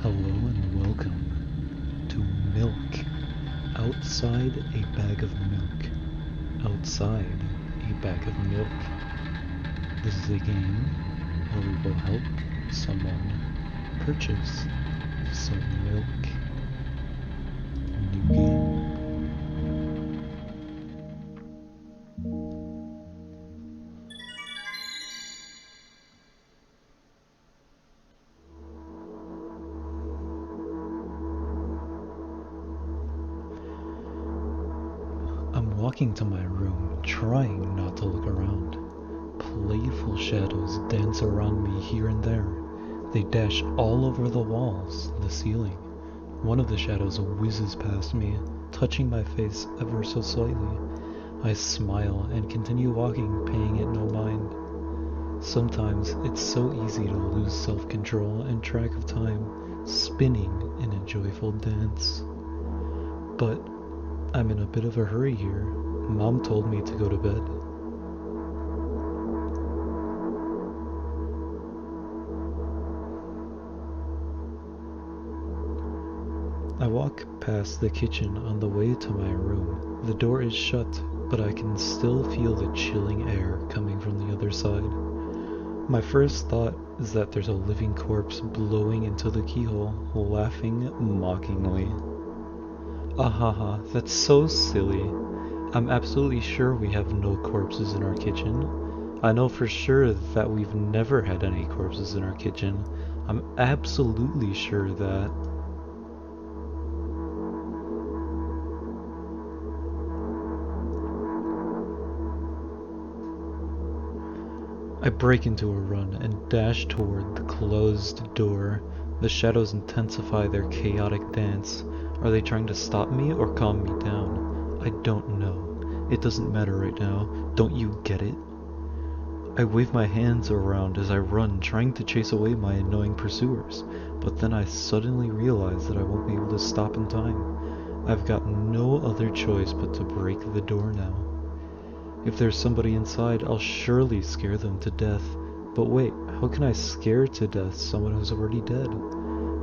Hello and welcome to Milk. Outside a bag of milk. Outside a bag of milk. This is a game where we will help someone purchase some milk. New game. I'm walking to my room, trying not to look around. Playful shadows dance around me here and there. They dash all over the walls, the ceiling. One of the shadows whizzes past me, touching my face ever so slightly. I smile and continue walking, paying it no mind. Sometimes it's so easy to lose self-control and track of time, spinning in a joyful dance. But I'm in a bit of a hurry here. Mom told me to go to bed. I walk past the kitchen on the way to my room. The door is shut, but I can still feel the chilling air coming from the other side. My first thought is that there's a living corpse blowing into the keyhole, laughing mockingly. Ahaha, that's so silly. I'm absolutely sure we have no corpses in our kitchen. I know for sure that we've never had any corpses in our kitchen. I'm absolutely sure that. I break into a run and dash toward the closed door. The shadows intensify their chaotic dance. Are they trying to stop me or calm me down? I don't know. It doesn't matter right now. Don't you get it? I wave my hands around as I run, trying to chase away my annoying pursuers. But then I suddenly realize that I won't be able to stop in time. I've got no other choice but to break the door now. If there's somebody inside, I'll surely scare them to death. But wait, how can I scare to death someone who's already dead?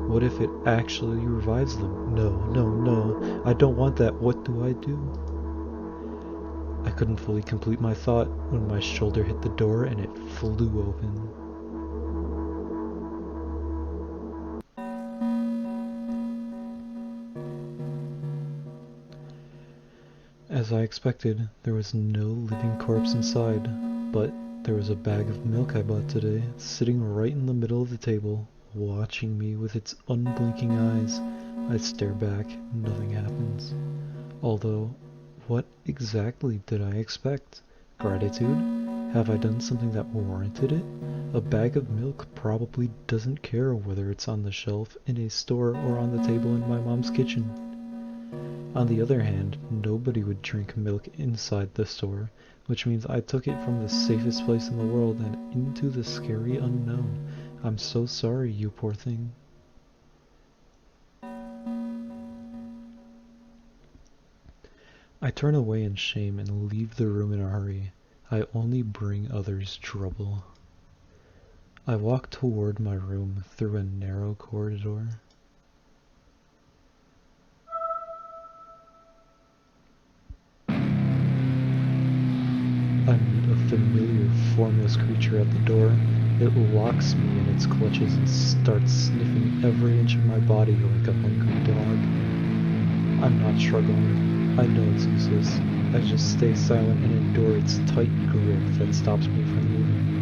What if it actually revives them? No, I don't want that. What do I do? I couldn't fully complete my thought when my shoulder hit the door and it flew open. As I expected, there was no living corpse inside, but there was a bag of milk I bought today, sitting right in the middle of the table, watching me with its unblinking eyes. I stare back, nothing happens. Although, what exactly did I expect? Gratitude? Have I done something that warranted it? A bag of milk probably doesn't care whether it's on the shelf in a store or on the table in my mom's kitchen. On the other hand, nobody would drink milk inside the store, which means I took it from the safest place in the world and into the scary unknown. I'm so sorry, you poor thing. I turn away in shame and leave the room in a hurry. I only bring others trouble. I walk toward my room through a narrow corridor. I meet a familiar, formless creature at the door. It locks me in its clutches and starts sniffing every inch of my body like a hungry dog. I'm not struggling. I know it's useless. I just stay silent and endure its tight grip that stops me from moving.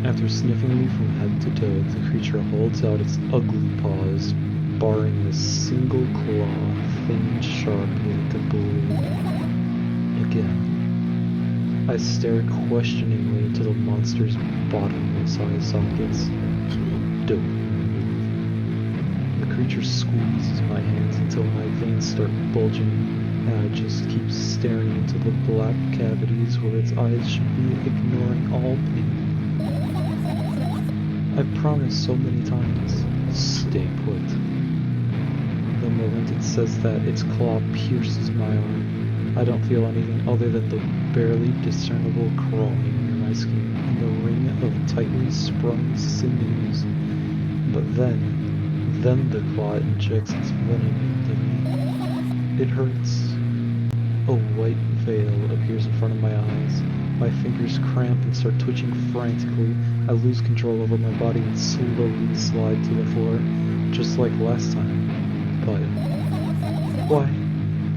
After sniffing me from head to toe, the creature holds out its ugly paws, barring the single claw, thin and sharp like a blade. Again. I stare questioningly into the monster's bottomless eye sockets. Don't move. The creature squeezes my hands until my veins start bulging, and I just keep staring into the black cavities where its eyes should be, ignoring all pain. I've promised so many times, stay put. The moment it says that, its claw pierces my arm. I don't feel anything other than the barely discernible crawling near my skin and the ring of tightly sprung sinews. But then the claw injects its venom into me. It hurts. A white veil appears in front of my eyes. My fingers cramp and start twitching frantically. I lose control over my body and slowly slide to the floor, just like last time. But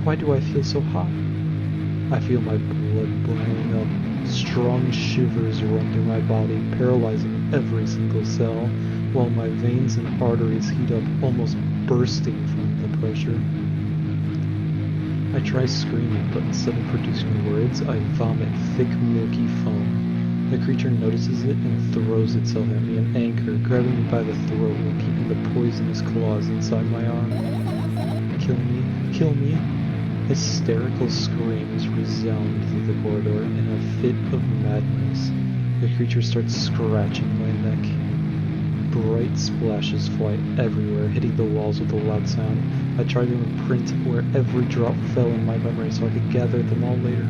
why do I feel so hot? I feel my blood boiling up. Strong shivers run through my body, paralyzing every single cell, while my veins and arteries heat up, almost bursting from the pressure. I try screaming, but instead of producing words, I vomit thick, milky foam. The creature notices it and throws itself at me in anger, grabbing me by the throat while keeping the poisonous claws inside my arm. Kill me, kill me! Hysterical screams resound through the corridor. In a fit of madness, the creature starts scratching my neck. Bright splashes fly everywhere, hitting the walls with a loud sound. I try to imprint where every drop fell in my memory so I could gather them all later.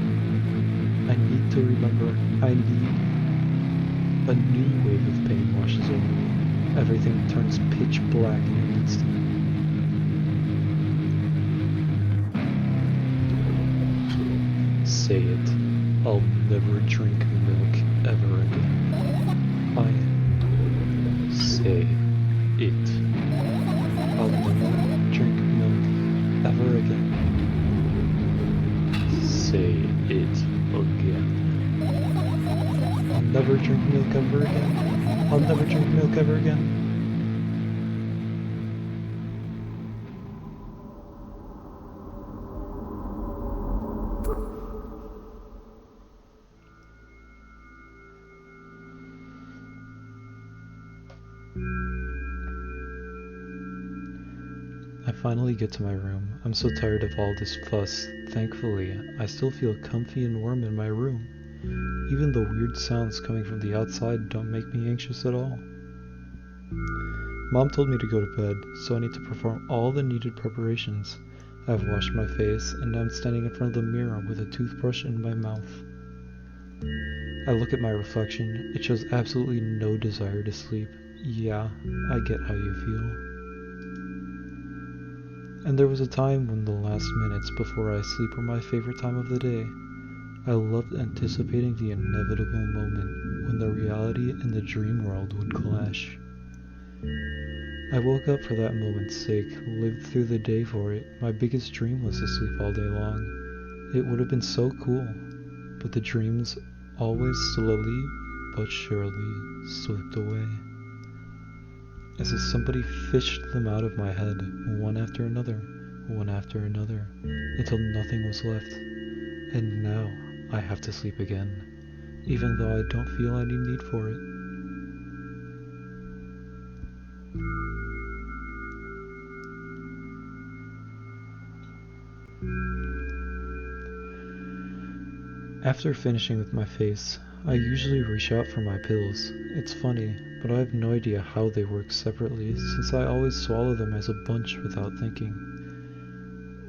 I need to remember. I need... A new wave of pain washes over me. Everything turns pitch black in an instant. Say it. I'll never drink milk ever again. Say it. I'll never drink milk ever again. Say it again. I'll never drink milk ever again. I'll never drink milk ever again. I finally get to my room. I'm so tired of all this fuss. Thankfully, I still feel comfy and warm in my room. Even the weird sounds coming from the outside don't make me anxious at all. Mom told me to go to bed, so I need to perform all the needed preparations. I've washed my face, and I'm standing in front of the mirror with a toothbrush in my mouth. I look at my reflection. It shows absolutely no desire to sleep. Yeah, I get how you feel. And there was a time when the last minutes before I sleep were my favorite time of the day. I loved anticipating the inevitable moment when the reality and the dream world would clash. I woke up for that moment's sake, lived through the day for it. My biggest dream was to sleep all day long. It would have been so cool, but the dreams always slowly but surely slipped away. As if somebody fished them out of my head, one after another, until nothing was left. And now I have to sleep again, even though I don't feel any need for it. After finishing with my face, I usually reach out for my pills. It's funny, but I have no idea how they work separately since I always swallow them as a bunch without thinking.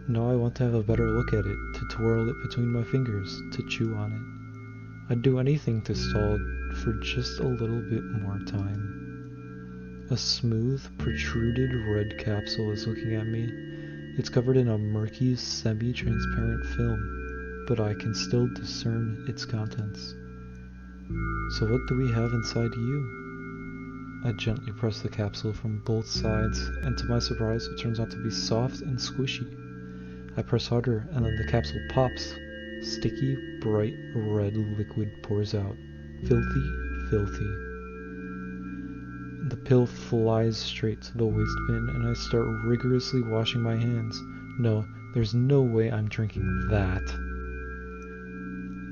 Now I want to have a better look at it, to twirl it between my fingers, to chew on it. I'd do anything to stall for just a little bit more time. A smooth, protruded red capsule is looking at me. It's covered in a murky, semi-transparent film, but I can still discern its contents. So what do we have inside you? I gently press the capsule from both sides, and to my surprise, it turns out to be soft and squishy. I press harder, and then the capsule pops. Sticky, bright red liquid pours out. Filthy, filthy. The pill flies straight to the waste bin, and I start rigorously washing my hands. No, there's no way I'm drinking that.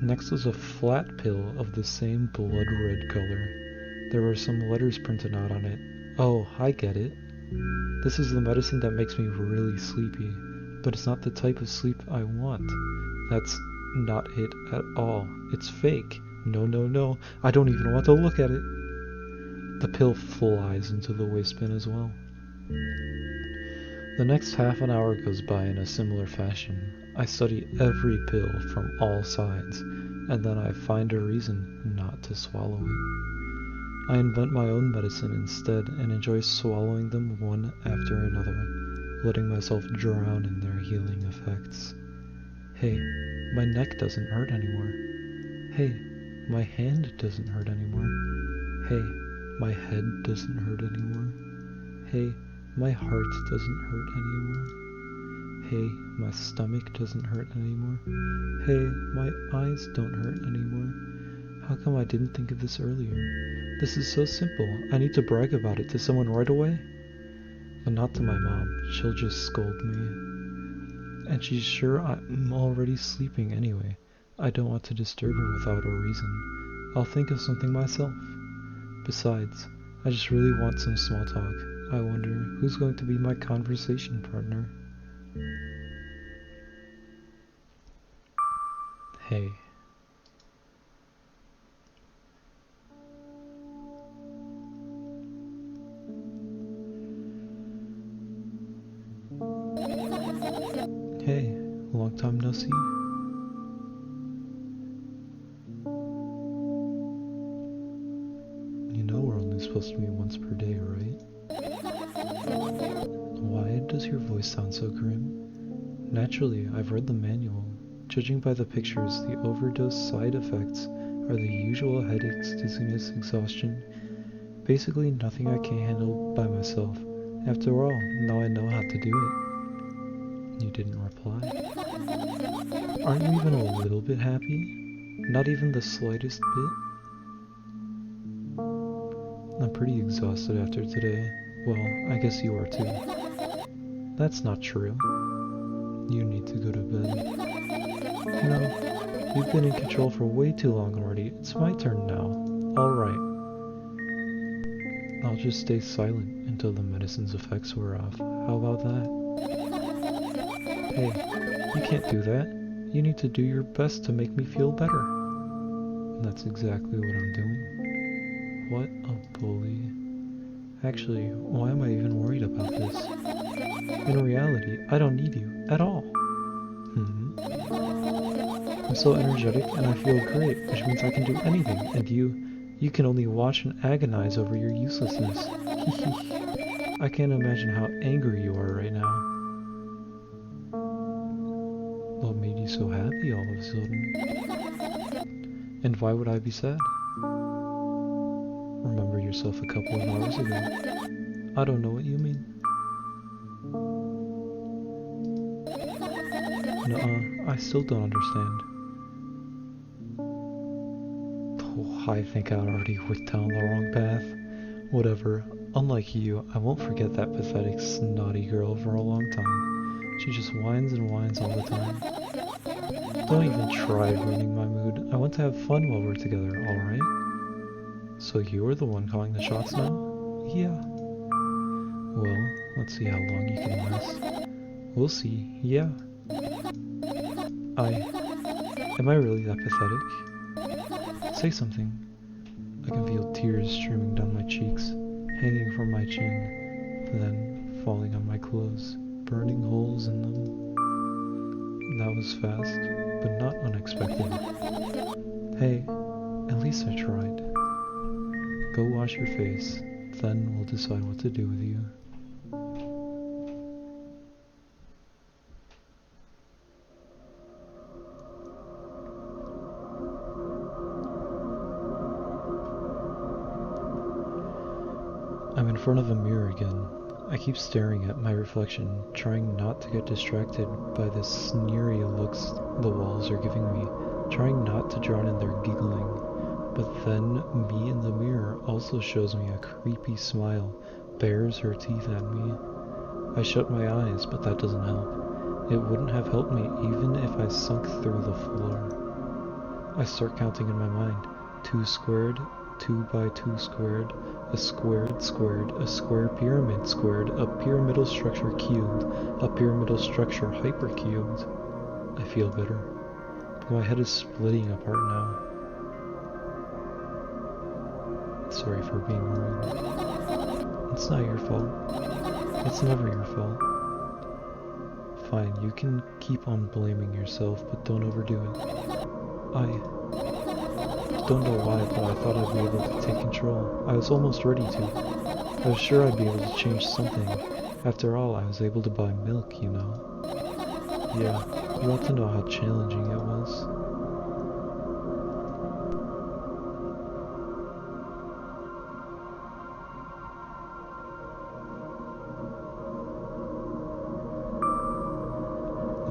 Next was a flat pill of the same blood red color. There were some letters printed out on it. Oh, I get it. This is the medicine that makes me really sleepy, but it's not the type of sleep I want. That's not it at all. It's fake. No, no, no. I don't even want to look at it. The pill flies into the waste bin as well. The next half an hour goes by in a similar fashion. I study every pill from all sides, and then I find a reason not to swallow it. I invent my own medicine instead and enjoy swallowing them one after another, letting myself drown in their healing effects. Hey, my neck doesn't hurt anymore. Hey, my hand doesn't hurt anymore. Hey, my head doesn't hurt anymore. Hey, my heart doesn't hurt anymore. Hey, my stomach doesn't hurt anymore. Hey, my eyes don't hurt anymore. How come I didn't think of this earlier? This is so simple. I need to brag about it to someone right away. But not to my mom. She'll just scold me. And she's sure I'm already sleeping anyway. I don't want to disturb her without a reason. I'll think of something myself. Besides, I just really want some small talk. I wonder who's going to be my conversation partner. Hey. Hey, long time no see. You know we're only supposed to meet once per day, right? Why does your voice sound so grim? Naturally, I've read the manual. Judging by the pictures, the overdose side effects are the usual headaches, dizziness, exhaustion. Basically nothing I can't handle by myself. After all, now I know how to do it. You didn't reply. Aren't you even a little bit happy? Not even the slightest bit? I'm pretty exhausted after today. Well, I guess you are too. That's not true. You need to go to bed. No, you've been in control for way too long already. It's my turn now. Alright. I'll just stay silent until the medicine's effects wear off. How about that? Hey, you can't do that. You need to do your best to make me feel better. And that's exactly what I'm doing. What a bully. Actually, why am I even worried about this? In reality, I don't need you at all. I'm so energetic and I feel great, which means I can do anything, and you can only watch and agonize over your uselessness. I can't imagine how angry you are right now. What made you so happy all of a sudden? And why would I be sad? Remember yourself a couple of hours ago. I don't know what you mean. Nuh-uh, I still don't understand. Oh, I think I already went down the wrong path. Whatever. Unlike you, I won't forget that pathetic, snotty girl for a long time. She just whines and whines all the time. Don't even try ruining my mood. I want to have fun while we're together, alright? So you're the one calling the shots now? Yeah. Well, let's see how long you can last. We'll see, yeah. Am I really that pathetic? Say something. I can feel tears streaming down my cheeks, hanging from my chin, then falling on my clothes, burning holes in them. That was fast, but not unexpected. Hey, at least I tried. Go wash your face, then we'll decide what to do with you. I'm in front of a mirror again. I keep staring at my reflection, trying not to get distracted by the sneery looks the walls are giving me, trying not to drown in their giggling. But then, me in the mirror also shows me a creepy smile, bares her teeth at me. I shut my eyes, but that doesn't help. It wouldn't have helped me even if I sunk through the floor. I start counting in my mind. 2 squared, 2 by 2 squared, a squared squared, a square pyramid squared, a pyramidal structure cubed, a pyramidal structure hypercubed. I feel better, but my head is splitting apart now. Sorry for being rude. It's not your fault. It's never your fault. Fine, you can keep on blaming yourself, but don't overdo it. I don't know why, but I thought I'd be able to take control. I was almost ready to. I was sure I'd be able to change something. After all, I was able to buy milk, you know. Yeah, you ought to know how challenging it was.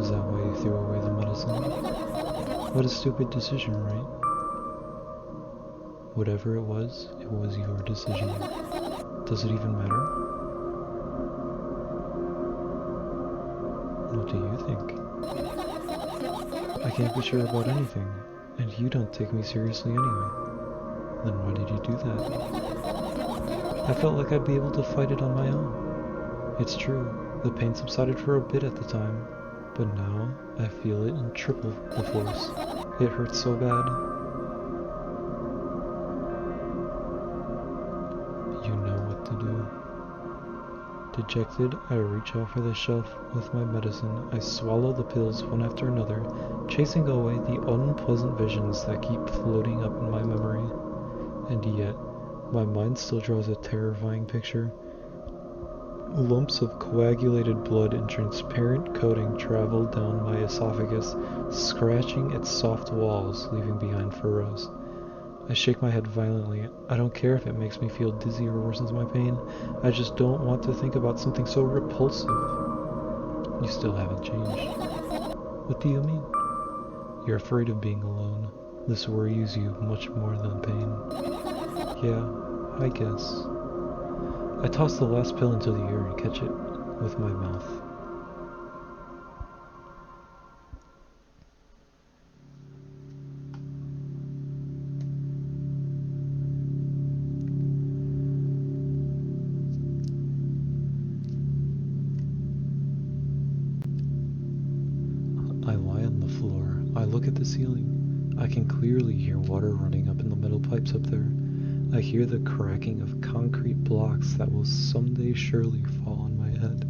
Is that why you threw away the medicine? What a stupid decision, right? Whatever it was your decision. Does it even matter? What do you think? I can't be sure about anything, and you don't take me seriously anyway. Then why did you do that? I felt like I'd be able to fight it on my own. It's true, the pain subsided for a bit at the time, but now I feel it in triple the force. It hurts so bad. You know what to do. Dejected, I reach out for the shelf with my medicine. I swallow the pills one after another, chasing away the unpleasant visions that keep floating up in my memory. And yet, my mind still draws a terrifying picture. Lumps of coagulated blood and transparent coating travel down my esophagus, scratching its soft walls, leaving behind furrows. I shake my head violently. I don't care if it makes me feel dizzy or worsens my pain. I just don't want to think about something so repulsive. You still haven't changed. What do you mean? You're afraid of being alone. This worries you much more than pain. Yeah, I guess. I toss the last pill into the air and catch it with my mouth. I lie on the floor. I look at the ceiling. I can clearly hear water running up in the metal pipes up there. I hear the cracking of concrete blocks that will someday surely fall on my head.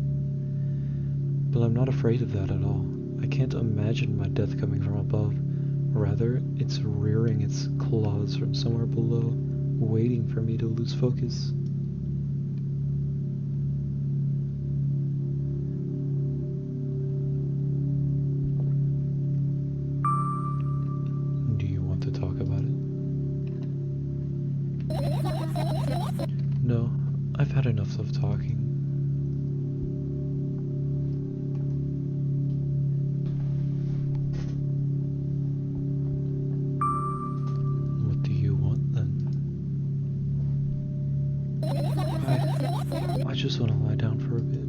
But I'm not afraid of that at all. I can't imagine my death coming from above. Rather, it's rearing its claws from somewhere below, waiting for me to lose focus. Do you want to talk about it? No, I've had enough of talking. What do you want then? I just want to lie down for a bit.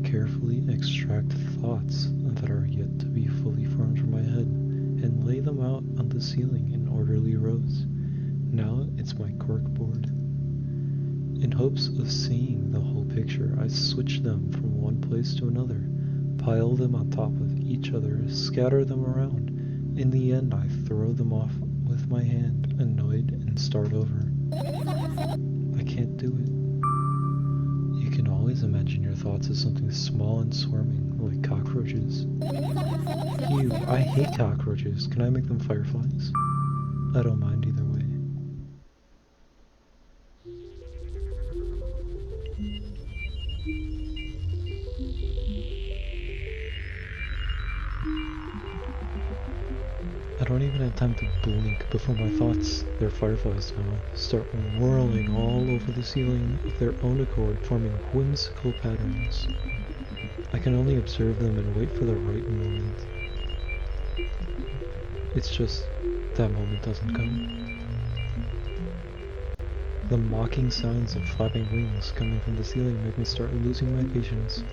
Carefully extract thoughts that are yet to be fully formed from my head and lay them out on the ceiling in orderly rows. Now it's my corkboard. In hopes of seeing the whole picture, I switch them from one place to another, pile them on top of each other, scatter them around. In the end, I throw them off with my hand, annoyed, and start over. I can't do it. You can always imagine your thoughts as something small and swarming, like cockroaches. Ew, I hate cockroaches. Can I make them fireflies? I don't mind either way. I don't even have time to blink before my thoughts, they're fireflies now, start whirling all over the ceiling of their own accord, forming whimsical patterns. I can only observe them and wait for the right moment. It's just, that moment doesn't come. The mocking sounds of flapping wings coming from the ceiling make me start losing my patience.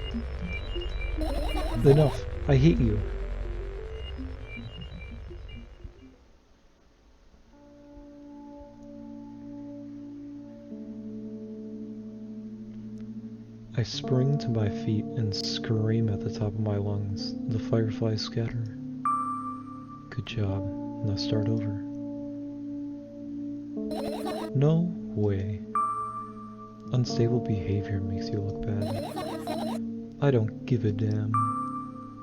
Enough! I hate you! I spring to my feet and scream at the top of my lungs. The fireflies scatter. Good job. Now start over. No way. Unstable behavior makes you look bad. I don't give a damn.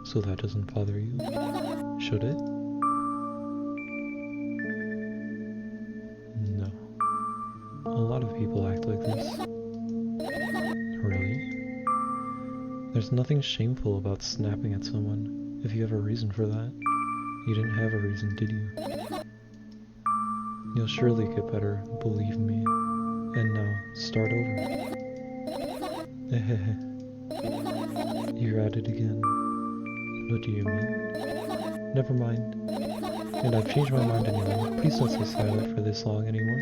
So that doesn't bother you, should it? No. A lot of people act like this. Really? There's nothing shameful about snapping at someone, if you have a reason for that. You didn't have a reason, did you? You'll surely get better, believe me. And now, start over. You're at it again. What do you mean? Never mind. And I've changed my mind anyway. Please don't stay silent for this long anymore.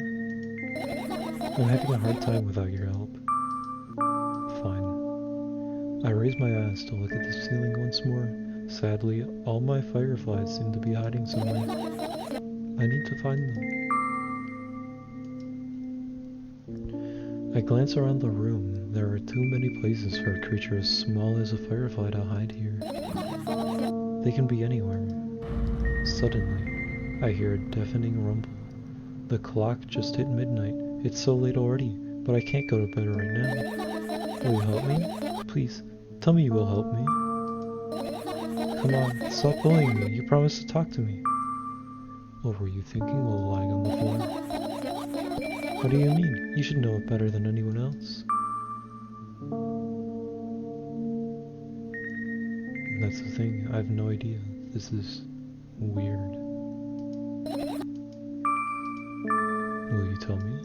I'm having a hard time without your help. Fine. I raise my eyes to look at the ceiling once more. Sadly, all my fireflies seem to be hiding somewhere. I need to find them. I glance around the room. There are too many places for a creature as small as a firefly to hide here. They can be anywhere. Suddenly, I hear a deafening rumble. The clock just hit midnight. It's so late already, but I can't go to bed right now. Will you help me? Please, tell me you will help me. Come on, stop bullying me. You promised to talk to me. What were you thinking while lying on the floor? What do you mean? You should know it better than anyone else. That's the thing, I have no idea. This is weird. Will you tell me?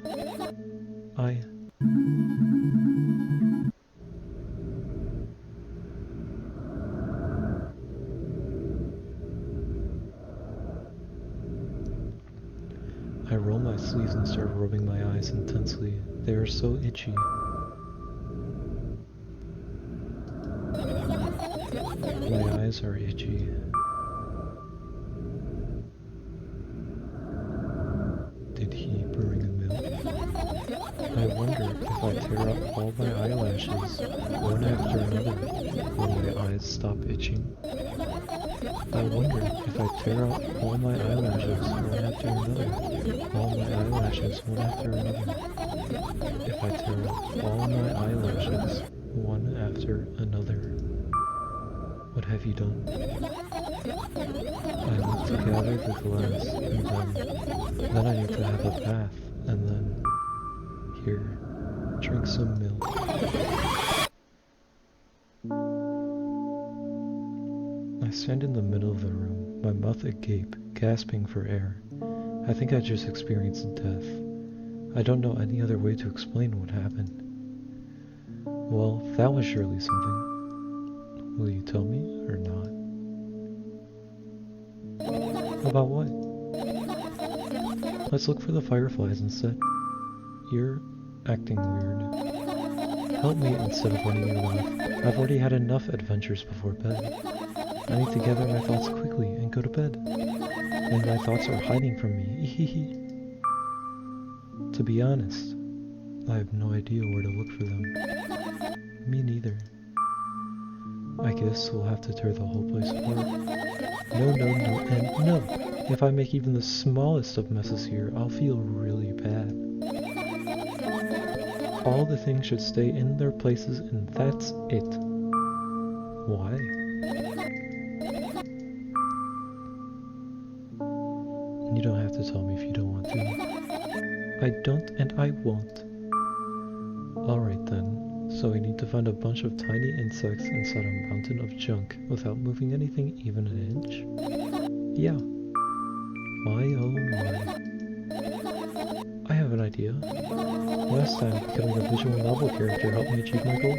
I roll my sleeves and start rubbing my eyes intensely. They are so itchy. My eyes are itchy. Did he bring a milk? I wonder if I tear up all my eyelashes, one after another, will my eyes stop itching? I wonder if I tear out all my eyelashes one after another, all my eyelashes one after another. If I tear out all my eyelashes one after another. What have you done? I need to gather the glass, and then I need to have a bath, and then, here, drink some milk. I stand in the middle of the room, my mouth agape, gasping for air. I think I just experienced death. I don't know any other way to explain what happened. Well, that was surely something. Will you tell me, or not? About what? Let's look for the fireflies instead. You're acting weird. Help me instead of running your life. I've already had enough adventures before bed. I need to gather my thoughts quickly and go to bed. And my thoughts are hiding from me. To be honest, I have no idea where to look for them. Me neither. I guess we'll have to tear the whole place apart. No, and no! If I make even the smallest of messes here, I'll feel really bad. All the things should stay in their places and that's it. Why? You don't have to tell me if you don't want to. I don't and I won't. Alright then. So we need to find a bunch of tiny insects inside a mountain of junk without moving anything even an inch? Yeah. My oh my. I have an idea. Last time, becoming a visual novel character helped me achieve my goal.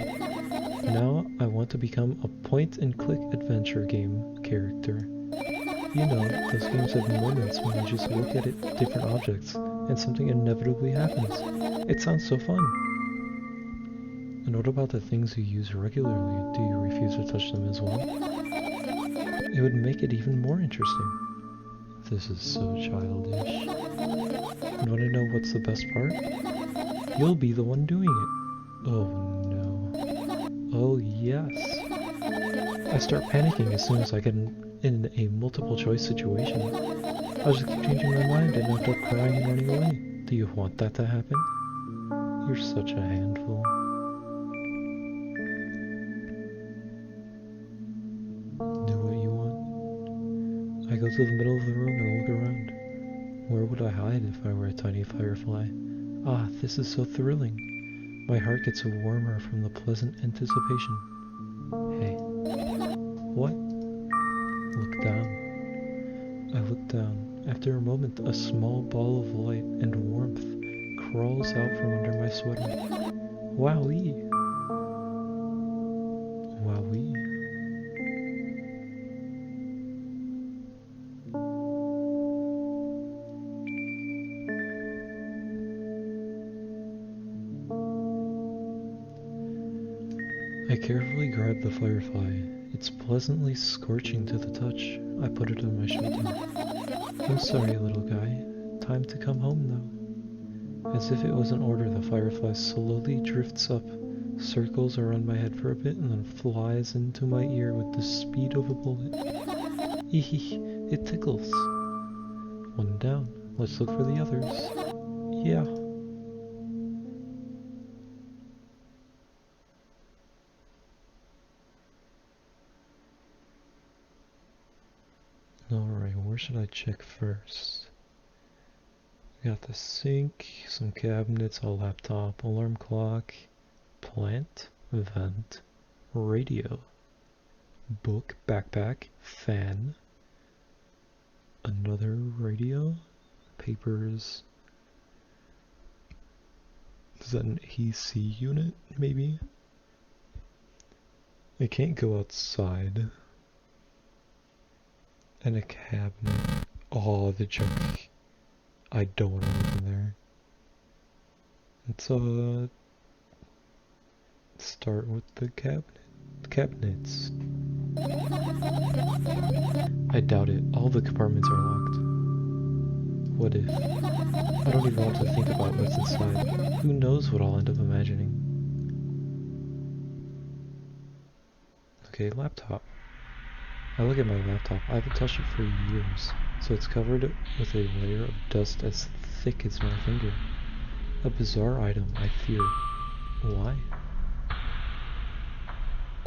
Now, I want to become a point-and-click adventure game character. You know, those games have moments when you just look at different objects, and something inevitably happens. It sounds so fun. And what about the things you use regularly? Do you refuse to touch them as well? It would make it even more interesting. This is so childish. You want to know what's the best part? You'll be the one doing it. Oh no. Oh yes. I start panicking as soon as I get in a multiple choice situation. I'll just keep changing my mind and end up crying and running away. Do you want that to happen? You're such a handful. Do what you want. I go to the middle of the room and look around. Where would I hide if I were a tiny firefly? Ah, this is so thrilling. My heart gets warmer from the pleasant anticipation. Hey. What? Look down. I look down. After a moment, a small ball of light and warmth crawls out from under my sweater. Wowee! Wowee. I carefully grab the firefly. It's pleasantly scorching to the touch. I put it on my shoulder. I'm sorry, little guy. Time to come home now. As if it was an order, the firefly slowly drifts up, circles around my head for a bit, and then flies into my ear with the speed of a bullet. Eehee, it tickles. One down. Let's look for the others. Yeah. Alright, where should I check first? We got the sink, some cabinets, a laptop, alarm clock, plant, vent, radio, book, backpack, fan, another radio, papers. Is that an AC unit, maybe? I can't go outside. And a cabinet. Oh, the junk. I don't want to live in there. Let's start with the cabinets. I doubt it. All the compartments are locked. What if? I don't even want to think about what's inside. Who knows what I'll end up imagining? Okay, laptop. I look at my laptop. I haven't touched it for years, so it's covered with a layer of dust as thick as my finger. A bizarre item, I fear. Why?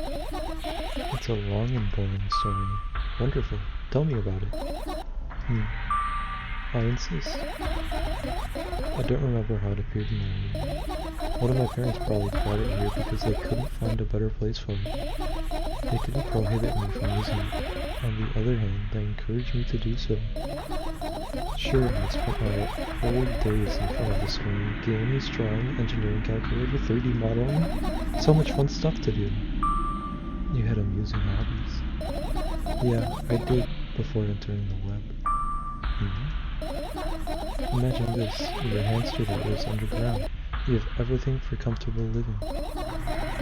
It's a long and boring story. Wonderful. Tell me about it. I insist. I don't remember how it appeared in my room. One of my parents probably brought it here because they couldn't find a better place for it. They didn't prohibit me from using it. On the other hand, they encouraged me to do so. Sure, I spent my whole days in front of the screen, games, drawing, engineering calculator, 3D modeling. So much fun stuff to do. You had amusing hobbies. Yeah, I did before entering the web. Imagine this, you're a hamster that lives underground. You have everything for comfortable living.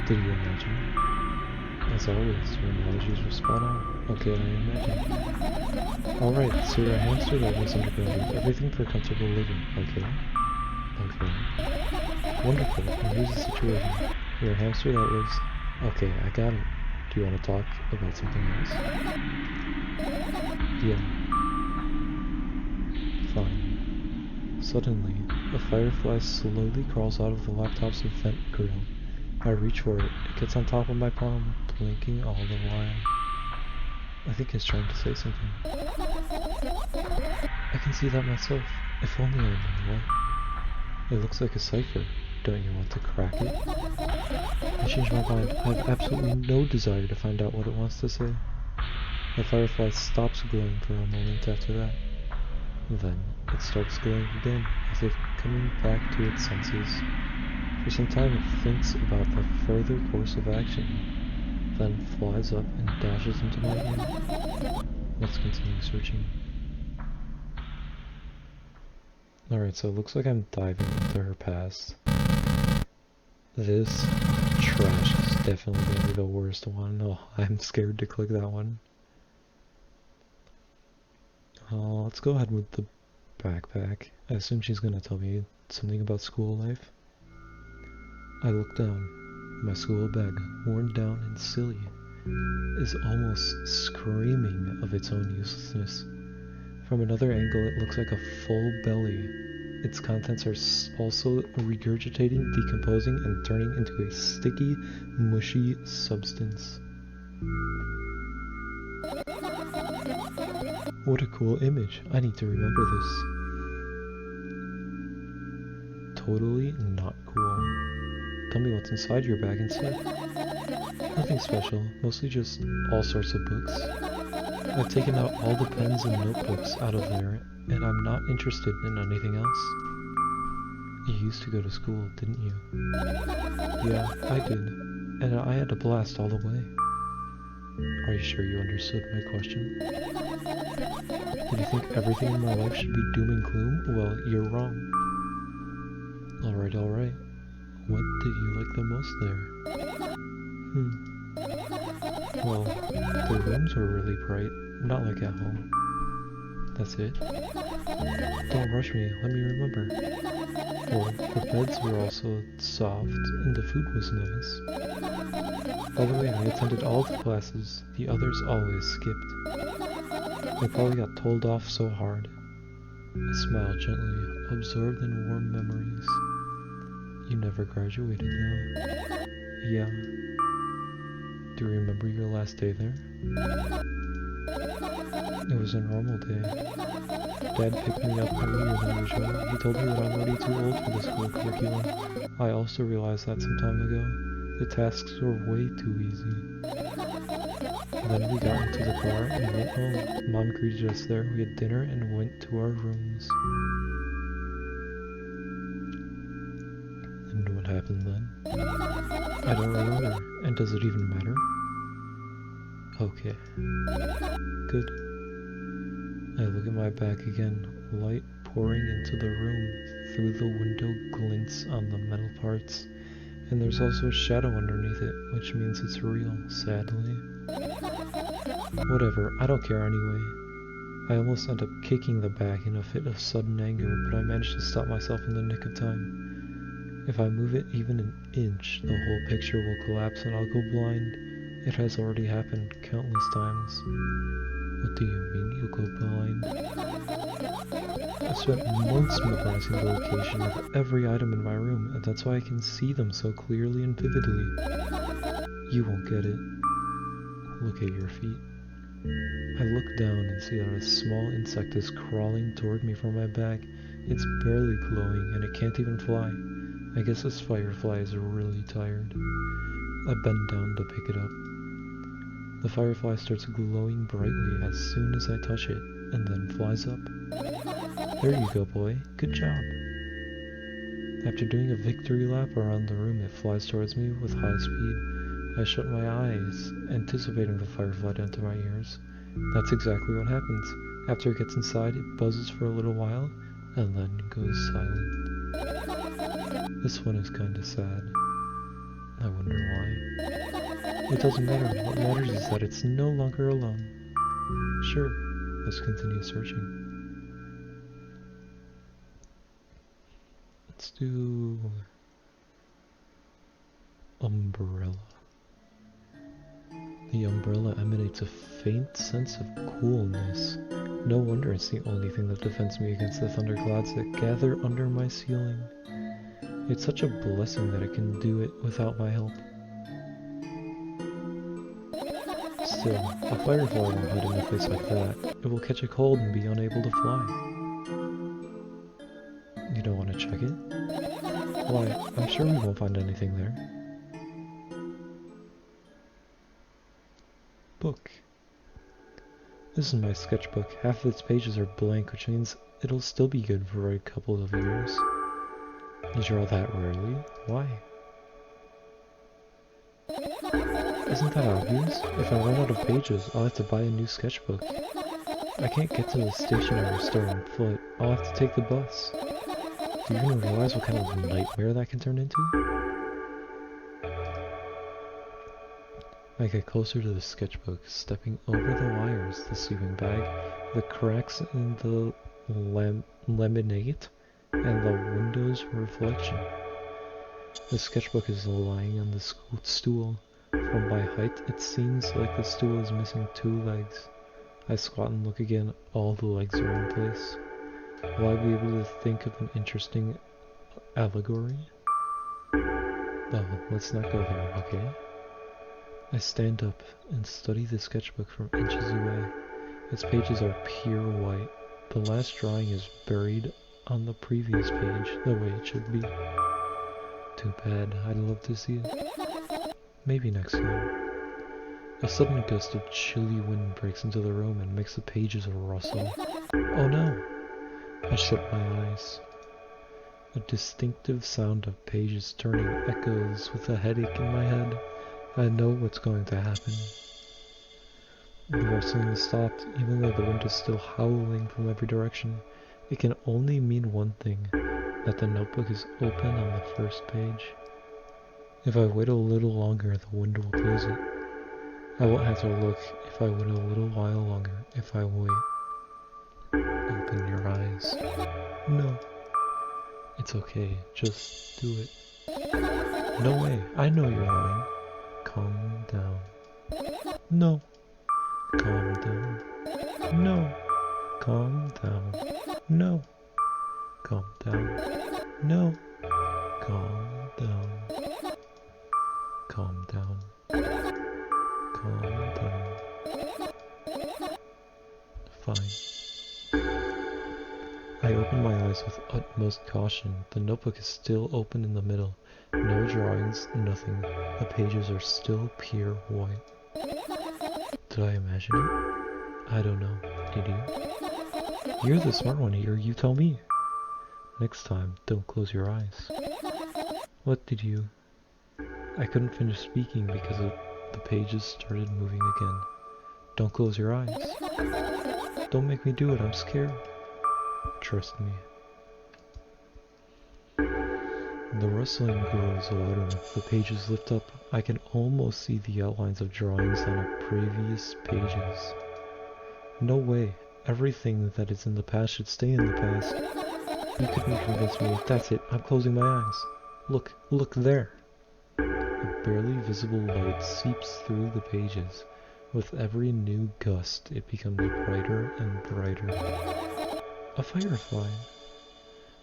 Did you imagine? As always, your analogies were spot on. Okay, I imagine. Alright, so you're a hamster that lives underground. You have everything for comfortable living. Okay. Okay. Wonderful. And here's the situation. You're a hamster that lives... Okay, I got it. Do you want to talk about something else? Yeah. Fine. Suddenly, a firefly slowly crawls out of the laptop's vent grill. I reach for it. It gets on top of my palm, blinking all the while. I think it's trying to say something. I can see that myself. If only I knew what. It looks like a cipher. Don't you want to crack it? I change my mind. I have absolutely no desire to find out what it wants to say. The firefly stops glowing for a moment after that. Then, it starts glowing again, as if coming back to its senses. For some time it thinks about the further course of action, then flies up and dashes into my ear. Let's continue searching. Alright, so it looks like I'm diving into her past. This trash is definitely going to be the worst one. Oh, I'm scared to click that one. Let's go ahead with the backpack. I assume she's going to tell me something about school life. I look down. My school bag, worn down and silly, is almost screaming of its own uselessness. From another angle, it looks like a full belly. Its contents are also regurgitating, decomposing, and turning into a sticky, mushy substance. What a cool image. I need to remember this. Totally not cool. Tell me what's inside your bag instead. Nothing special, mostly just all sorts of books. I've taken out all the pens and notebooks out of there, and I'm not interested in anything else. You used to go to school, didn't you? Yeah, I did, and I had a blast all the way. Are you sure you understood my question? Did you think everything in my life should be doom and gloom? Well, you're wrong. Alright. What did you like the most there? Well, the rooms were really bright, not like at home. That's it? Don't rush me, let me remember. Well, the beds were also soft, and the food was nice. By the way, I attended all the classes, the others always skipped. They probably got told off so hard. I smiled gently, absorbed in warm memories. You never graduated though. Yeah. Do you remember your last day there? It was a normal day. Dad picked me up earlier than usual. He told me that I'm already too old for the school curriculum. I also realized that some time ago. The tasks were way too easy. Then we got into the car and went home. Mom greeted us there, we had dinner and went to our rooms. And what happened then? I don't remember. And does it even matter? Okay. Good. I look at my back again. Light pouring into the room. Through the window glints on the metal parts. And there's also a shadow underneath it, which means it's real, sadly. Whatever, I don't care anyway. I almost end up kicking the bag in a fit of sudden anger, but I managed to stop myself in the nick of time. If I move it even an inch, the whole picture will collapse and I'll go blind. It has already happened countless times. What do you mean you'll go blind? I spent months memorizing the location of every item in my room, and that's why I can see them so clearly and vividly. You won't get it. Look at your feet. I look down and see that a small insect is crawling toward me from my back. It's barely glowing, and it can't even fly. I guess this firefly is really tired. I bend down to pick it up. The firefly starts glowing brightly as soon as I touch it, and then flies up. There you go, boy. Good job. After doing a victory lap around the room, it flies towards me with high speed. I shut my eyes, anticipating the firefly to enter my ears. That's exactly what happens. After it gets inside, it buzzes for a little while, and then goes silent. This one is kinda sad. I wonder why. It doesn't matter. What matters is that it's no longer alone. Sure, let's continue searching. Let's do... umbrella. The umbrella emanates a faint sense of coolness. No wonder it's the only thing that defends me against the thunderclouds that gather under my ceiling. It's such a blessing that it can do it without my help. Still, a firefly won't hide in a place like that. It will catch a cold and be unable to fly. You don't want to check it? Why, I'm sure we won't find anything there. Book. This is my sketchbook. Half of its pages are blank, which means it'll still be good for a couple of years. You draw that rarely? Why? Isn't that obvious? If I run out of pages, I'll have to buy a new sketchbook. I can't get to the stationery store on foot. I'll have to take the bus. Do you even realize what kind of nightmare that can turn into? I get closer to the sketchbook, stepping over the wires, the sleeping bag, the cracks in the laminate, and the window's reflection. The sketchbook is lying on the stool. From my height, it seems like the stool is missing 2 legs. I squat and look again. All the legs are in place. Will I be able to think of an interesting allegory? Oh, let's not go there, okay? I stand up and study the sketchbook from inches away. Its pages are pure white. The last drawing is buried on the previous page, the way it should be. Too bad, I'd love to see it. Maybe next time. A sudden gust of chilly wind breaks into the room and makes the pages rustle. Oh no! I shut my eyes. A distinctive sound of pages turning echoes with a headache in my head. I know what's going to happen. The rustling stopped, even though the wind is still howling from every direction. It can only mean one thing, that the notebook is open on the first page. If I wait a little longer, the wind will close it. I won't have to look if I wait a little while longer. If I wait. Open your eyes. No. It's okay, just do it. No way, I know you're lying. Calm down. No. Calm down. No. Calm down. No. Calm down. No. Calm down. Calm down. Calm down. Fine. I open my eyes with utmost caution. The notebook is still open in the middle. No drawings, nothing. The pages are still pure white. Did I imagine it? I don't know. Did you? You're the smart one here, you tell me. Next time, don't close your eyes. What did you... I couldn't finish speaking because the pages started moving again. Don't close your eyes. Don't make me do it, I'm scared. Trust me. The rustling grows louder. The pages lift up. I can almost see the outlines of drawings on the previous pages. No way. Everything that is in the past should stay in the past. You couldn't convince me. That's it. I'm closing my eyes. Look there. A barely visible light seeps through the pages. With every new gust, it becomes brighter and brighter. A firefly.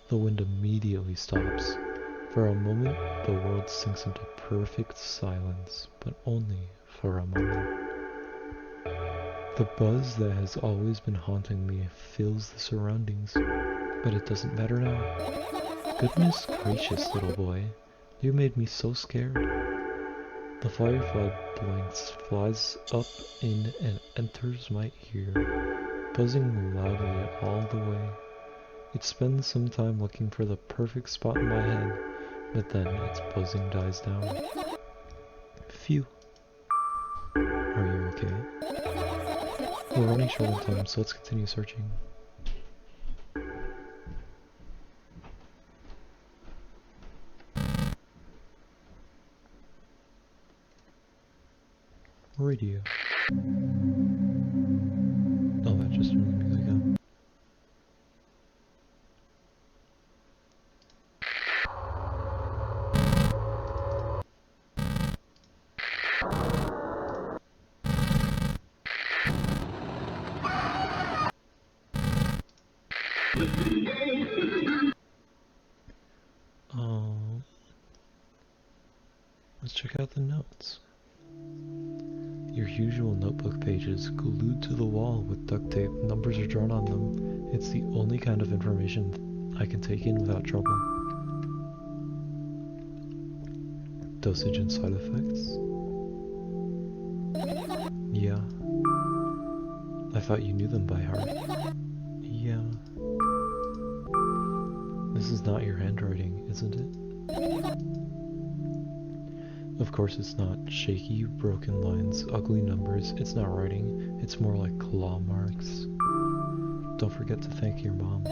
The wind immediately stops. For a moment, the world sinks into perfect silence, but only for a moment. The buzz that has always been haunting me fills the surroundings, but it doesn't matter now. Goodness gracious, little boy, you made me so scared. The firefly blinks, flies up in and enters my ear, buzzing loudly all the way. It spends some time looking for the perfect spot in my head, but then its buzzing dies down. Phew. Are you okay? We're running short on time, so let's continue searching. Radio. Oh, that just turned the music up. Let's check out the notes. Your usual notebook pages glued to the wall with duct tape. Numbers are drawn on them. It's the only kind of information I can take in without trouble. Dosage and side effects? Yeah. I thought you knew them by heart. Yeah. This is not your handwriting, isn't it? Of course it's not. Shaky, broken lines, ugly numbers. It's not writing. It's more like claw marks. Don't forget to thank your mom.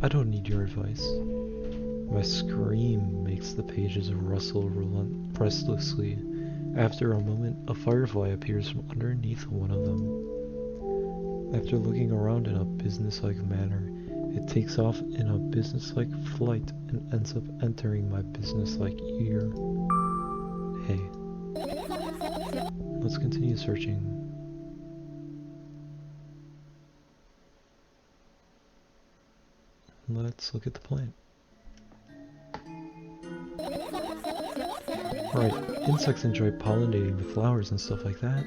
I don't need your advice. My scream makes the pages rustle restlessly. After a moment, a firefly appears from underneath one of them. After looking around in a businesslike manner, It takes off in a businesslike flight and ends up entering my businesslike ear. Hey, let's continue searching. Let's look at the plant. Right, insects enjoy pollinating the flowers and stuff like that.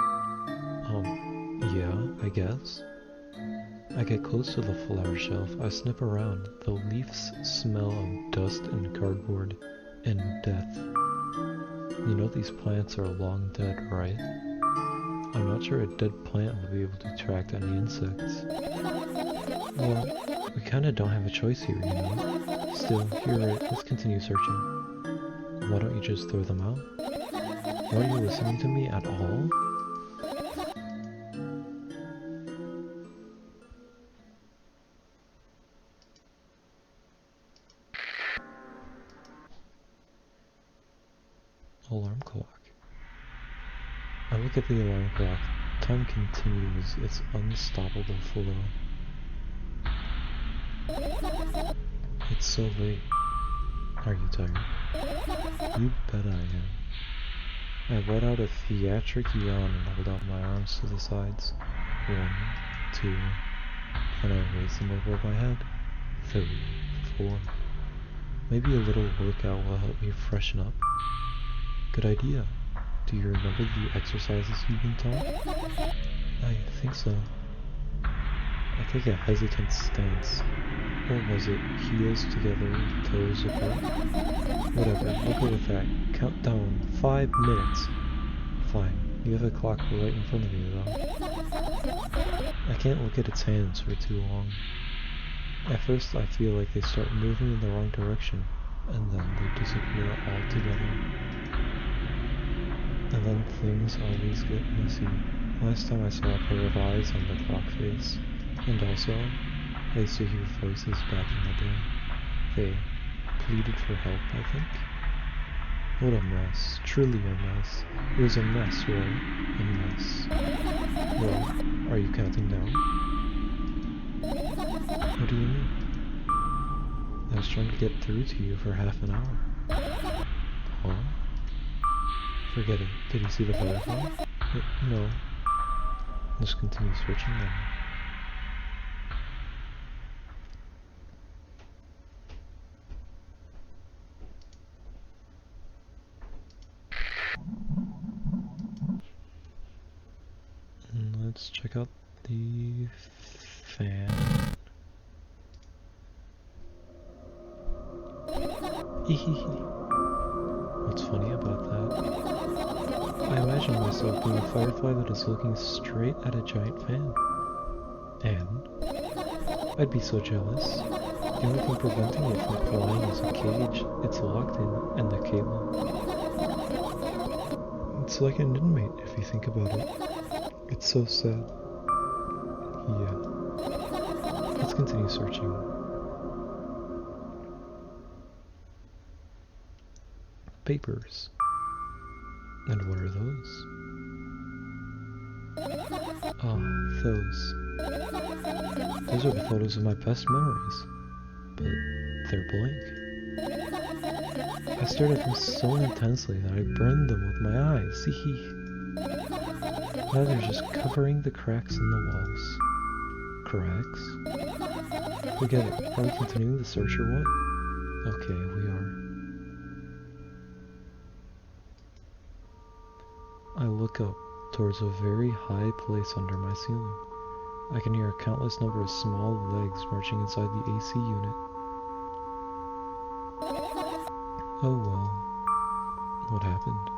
Yeah, I guess. I get close to the flower shelf, I sniff around. The leaves smell of dust and cardboard and death. You know these plants are long dead, right? I'm not sure a dead plant will be able to attract any insects. Well, we kinda don't have a choice here, you know? Still, you're right, let's continue searching. Why don't you just throw them out? Weren't you listening to me at all? Alarm clock. I look at the alarm clock. Time continues its unstoppable flow. It's so late. Are you tired? You bet I am. I let out a theatric yawn and hold out my arms to the sides. 1, 2, and I raise them over my head. 3, 4. Maybe a little workout will help me freshen up. Good idea. Do you remember the exercises you've been taught? I think so. I take a hesitant stance. Or was it heels together, toes apart? Whatever, we'll go with that. Count down 5 minutes. Fine. You have a clock right in front of you, though. I can't look at its hands for too long. At first I feel like they start moving in the wrong direction, and then they disappear altogether. And then things always get messy. Last time I saw a pair of eyes on the clock face, and also, I used to hear voices back in the day. They pleaded for help, I think. What a mess. Truly a mess. It was a mess, right? A mess. Well, are you counting down? What do you mean? I was trying to get through to you for half an hour. Huh? Forget it. Did you see the firefly? No. Let's continue searching then. Let's check out the fan. What's funny about that? I imagine myself being a firefly that is looking straight at a giant fan. And I'd be so jealous. The only thing preventing it from flying is a cage it's locked in and the cable. It's like an inmate if you think about it. It's so sad. Yeah. Let's continue searching. Papers. And what are those? Ah, those. Those are the photos of my best memories. But they're blank. I stared at them so intensely that I burned them with my eyes. Now they're just covering the cracks in the walls. Cracks? Forget it. Are we continuing the search or what? Okay, we are. I look up towards a very high place under my ceiling. I can hear a countless number of small legs marching inside the AC unit. Oh well. What happened?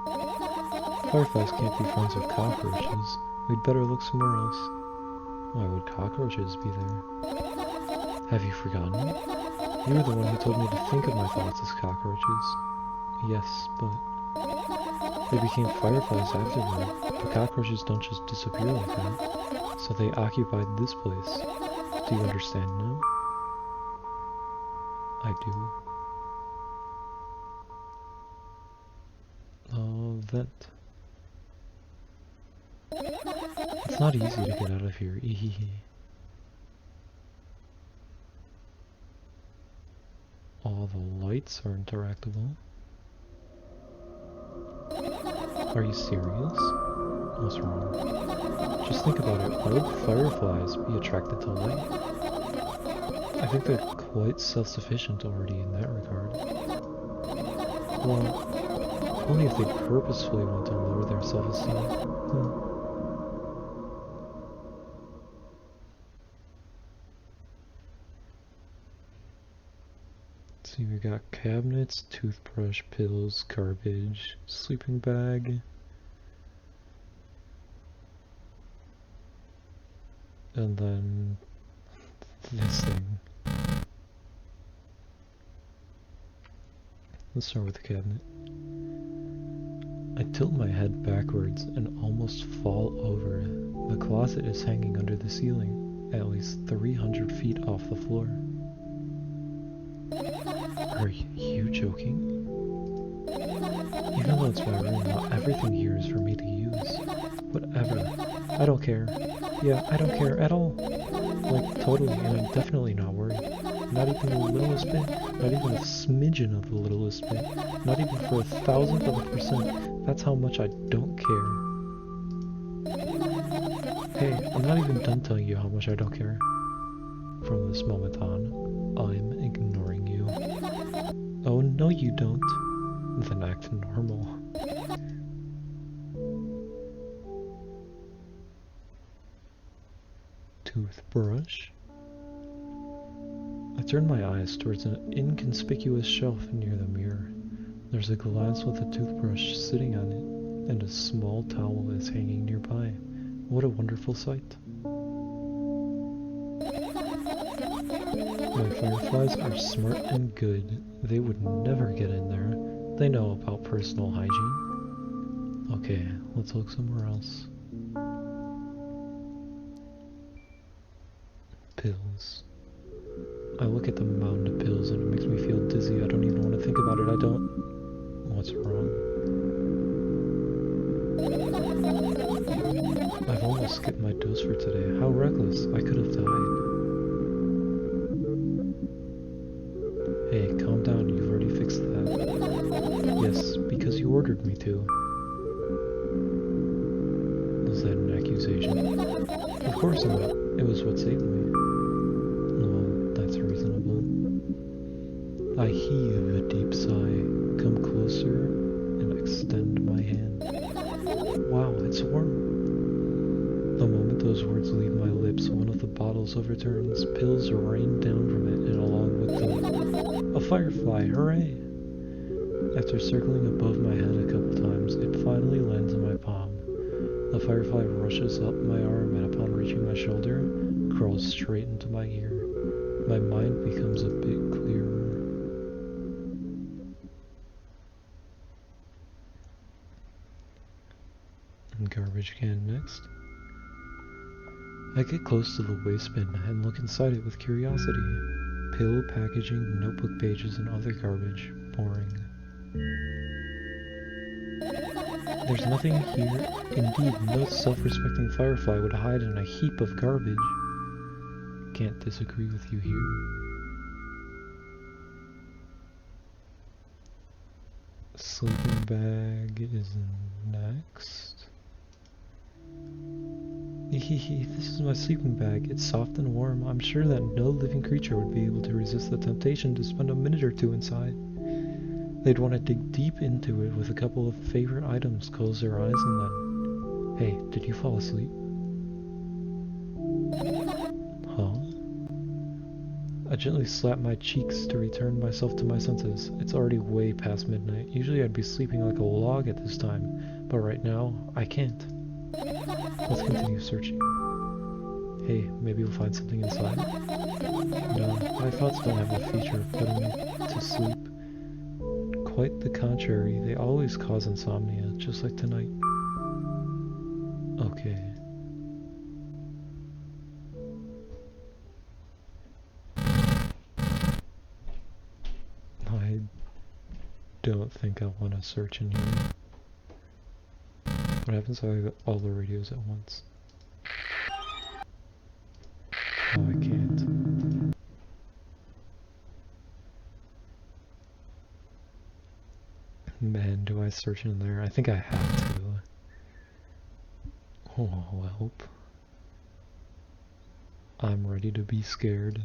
Fireflies can't be friends with cockroaches. We'd better look somewhere else. Why would cockroaches be there? Have you forgotten? You were the one who told me to think of my thoughts as cockroaches. Yes, but they became fireflies afterward. But cockroaches don't just disappear like that. So they occupied this place. Do you understand now? I do. Oh, vent. It's not easy to get out of here. lights are interactable. Are you serious? What's wrong? Just think about it. Why would fireflies be attracted to light? I think they're quite self-sufficient already in that regard. Well, only if they purposefully want to lower their self-esteem. See, we got cabinets, toothbrush, pills, garbage, sleeping bag. And then this thing. Let's start with the cabinet. I tilt my head backwards and almost fall over. The closet is hanging under the ceiling, at least 300 feet off the floor. Are you joking? Even though it's my room, not everything here is for me to use. Whatever. I don't care. Yeah, I don't care at all. Like, totally, and I'm definitely not worried. Not even the littlest bit. Not even a smidgen of the littlest bit. Not even for 1,000th of a percent. That's how much I don't care. Hey, I'm not even done telling you how much I don't care. From this moment on, I'm ignoring you. Oh, no you don't. Then act normal. Toothbrush? I turn my eyes towards an inconspicuous shelf near the mirror. There's a glass with a toothbrush sitting on it, and a small towel is hanging nearby. What a wonderful sight. My fireflies are smart and good. They would never get in there. They know about personal hygiene. Okay, let's look somewhere else. Pills. I look at the mountain of pills and it makes me feel dizzy. I don't even want to think about it. I don't... What's wrong? I've almost skipped my dose for today. How reckless. I could have died. Hey, calm down. You've already fixed that. Yes, because you ordered me to. Was that an accusation? Of course not. It was what saved me. Well, that's reasonable. I heave a deep sigh, come closer, and extend my hand. Wow, it's warm. The moment those words leave my lips, one of the bottles overturns, pills rain down from it, and along with them, a firefly, hooray! After circling above my head a couple times, it finally lands in my palm. The firefly rushes up my arm and upon reaching my shoulder, crawls straight into my ear. My mind becomes a bit clearer. And garbage can next. I get close to the waste bin and look inside it with curiosity. Pill, packaging, notebook pages, and other garbage. Boring. There's nothing here. Indeed, no self-respecting firefly would hide in a heap of garbage. Can't disagree with you here. Sleeping bag is next. This is my sleeping bag. It's soft and warm. I'm sure that no living creature would be able to resist the temptation to spend a minute or two inside. They'd want to dig deep into it with a couple of favorite items, close their eyes, and then... Hey, did you fall asleep? Huh? I gently slap my cheeks to return myself to my senses. It's already way past midnight. Usually I'd be sleeping like a log at this time, but right now, I can't. Let's continue searching. Hey, maybe we'll find something inside? No, my thoughts don't have the feature of putting me to sleep. Quite the contrary, they always cause insomnia, just like tonight. Okay. I don't think I want to search in here. What happens if I have all the radios at once? Oh, I can't. Man, do I search in there? I think I have to. Oh, help. I'm ready to be scared.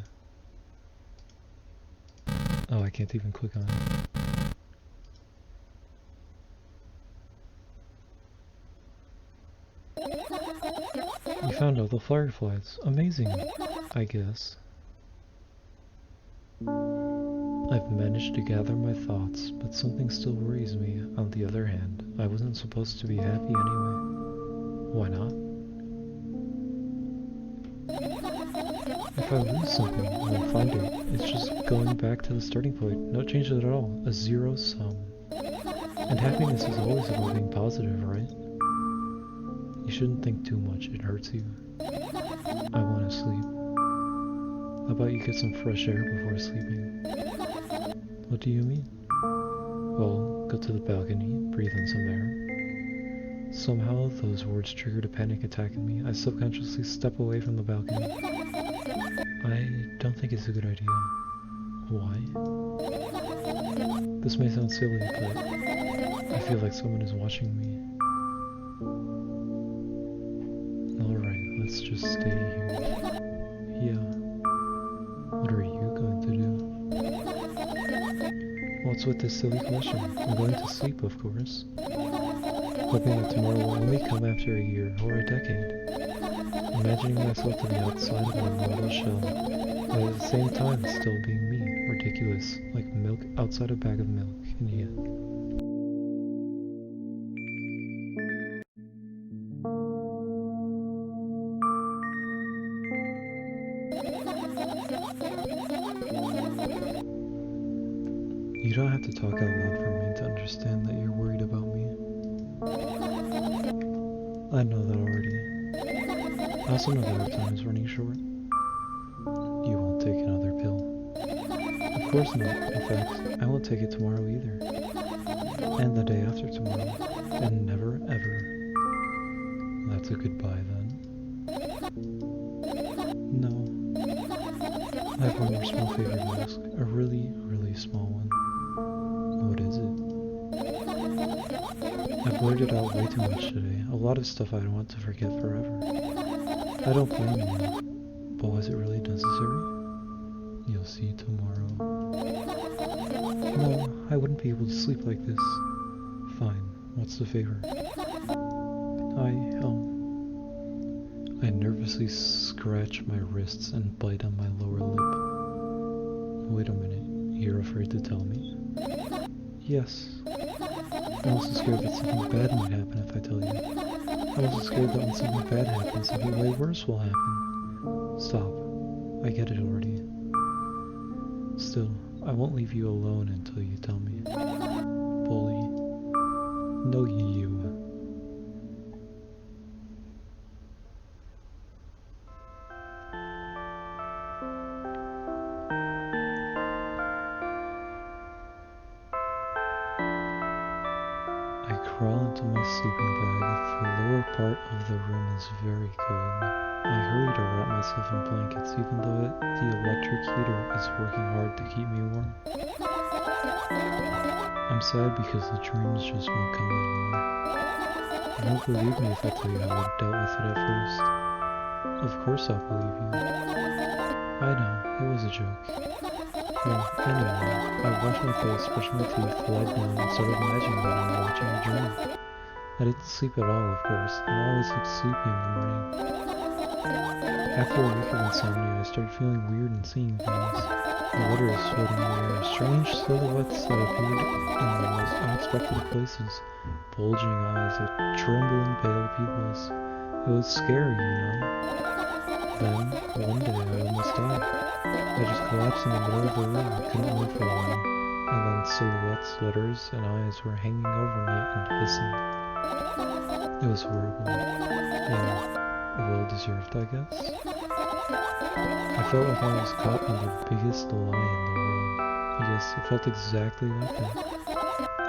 Oh, I can't even click on it. You found all the fireflies. Amazing, I guess. I've managed to gather my thoughts, but something still worries me. On the other hand, I wasn't supposed to be happy anyway. Why not? If I lose something, I won't find it. It's just going back to the starting point. No changes at all. A zero sum. And happiness is always about being positive, right? You shouldn't think too much. It hurts you. I want to sleep. How about you get some fresh air before sleeping? What do you mean? Well, go to the balcony, breathe in some air. Somehow, those words triggered a panic attack in me. I subconsciously step away from the balcony. I don't think it's a good idea. Why? This may sound silly, but I feel like someone is watching me. Alright, let's just stay here. Yeah. What are you going to do? What's with this silly question? I'm going to sleep, of course. Hoping that tomorrow will only come after a year or a decade. Imagining myself to be outside of my model shell, but at the same time still being me. Ridiculous, like milk outside a bag of milk, and yet... You don't have to talk out loud for me to understand that you're worried about me. I know that already. I also know that our time is running short. You won't take another pill. Of course not. In fact, I won't take it tomorrow either. And the day after tomorrow. And never ever. That's a goodbye then. No. I have one more small favor to ask. A really, really small one. What is it? I've blurted out way too much today. A lot of stuff I don't want to forget forever. I don't blame you. But was it really necessary? You'll see tomorrow. No, I wouldn't be able to sleep like this. Fine. What's the favor? I nervously scratch my wrists and bite on my lower lip. Wait a minute. You're afraid to tell me? Yes. I'm also scared that something bad might happen if I tell you. I'm also scared that when something bad happens, something way worse will happen. Stop. I get it already. Still, I won't leave you alone until you tell me. Bully. No, you. I crawl into my sleeping bag. The lower part of the room is very cold. I hurry to wrap myself in blankets, even though the electric heater is working hard to keep me warm. I'm sad because the dreams just won't come anymore. You won't believe me if I tell you how I dealt with it at first. Of course I'll believe you. I know, it was a joke. Well, anyway, I washed my face, brushed my teeth, lied down, and started imagining that I'm watching a dream. I didn't sleep at all, of course, and I always looked sleepy in the morning. After a week of insomnia, I started feeling weird and seeing things. The water is floating in the air, strange silhouettes that appeared in the most unexpected places, bulging eyes with trembling pale pupils. It was scary, you know. Then, one day, I almost died. I just collapsed in the middle of the room. I couldn't move for a while, and then silhouettes, letters, and eyes were hanging over me and hissing. It was horrible. Yeah. Well-deserved, I guess. I felt like I was caught in the biggest lie in the world. Yes, it felt exactly like that.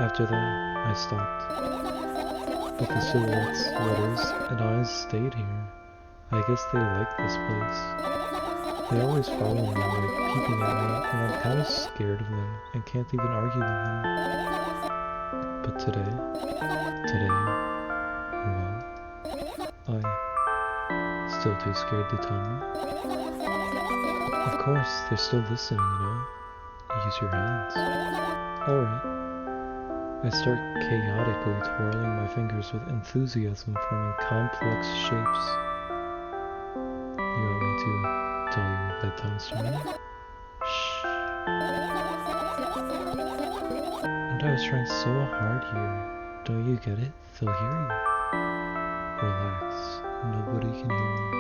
After that, I stopped. But the silhouettes, letters, and eyes stayed here. I guess they liked this place. They always follow me, like peeping at me, and I'm kind of scared of them, and can't even argue with them. Today? Well, still too scared to tell me? Of course, they're still listening, you know? Use your hands. Alright. I start chaotically twirling my fingers with enthusiasm, forming complex shapes. You want me to tell you a bedtime story? Shh. And I was trying so hard here. Don't you get it? They'll hear you. Relax. Nobody can hear you.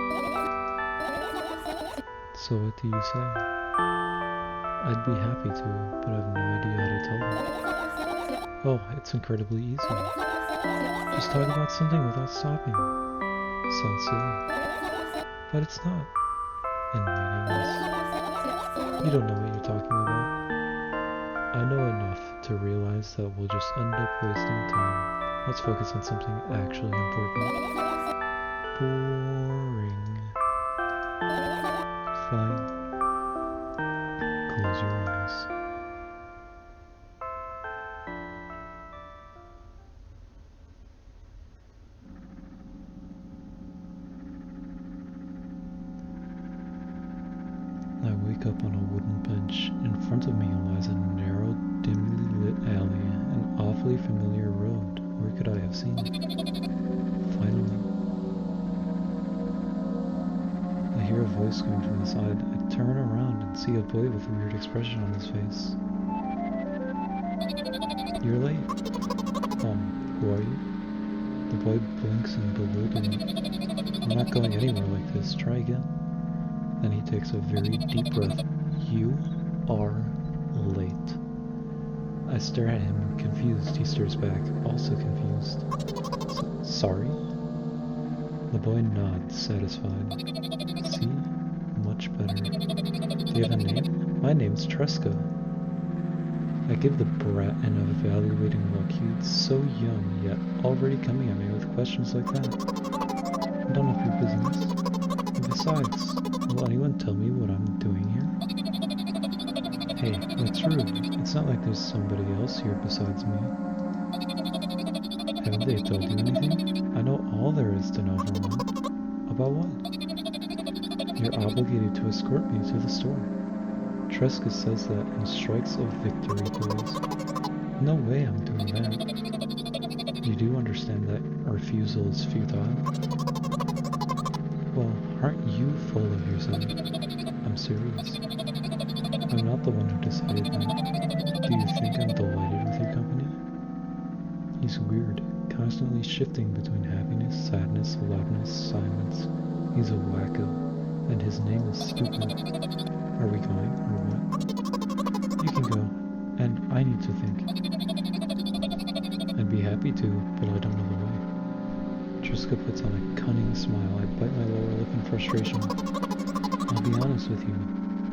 So what do you say? I'd be happy to, but I have no idea how to tell them. Oh, it's incredibly easy. Just talk about something without stopping. Sounds silly. But it's not. And meaningless. You don't know what you're talking about. I know enough to realize that we'll just end up wasting time. Let's focus on something actually important. Boring. Fine. Close your eyes. I wake up on a wooden bench. In front of me lies a narrow, dimly lit alley, an awfully familiar road. Where could I have seen it? Finally. I hear a voice coming from the side. I turn around and see a boy with a weird expression on his face. You're late. Who are you? The boy blinks in bewilderment. I'm not going anywhere like this. Try again. Then he takes a very deep breath. You are late. I stare at him, confused. He stares back, also confused. Sorry? The boy nods, satisfied. See? Much better. Do you have a name? My name's Tresca. I give the brat an evaluating look. He's so young, yet already coming at me with questions like that. None of your business. Besides, will anyone tell me what I'm doing here? Hey, that's rude. It's not like there's somebody else here besides me. Haven't they told you anything? I know all there is to know from them. About what? You're obligated to escort me to the store. Tresca says that and strikes a victory pose. No way I'm doing that. You do understand that refusal is futile? Well, aren't you full of yourself? I'm serious. I'm not the one who decided that. Do you think I'm delighted with your company? He's weird, constantly shifting between happiness, sadness, loudness, silence. He's a wacko, and his name is Stupid. Are we going, or what? You can go, and I need to think. I'd be happy to, but I don't know the way. Tresca puts on a cunning smile. I bite my lower lip in frustration. I'll be honest with you,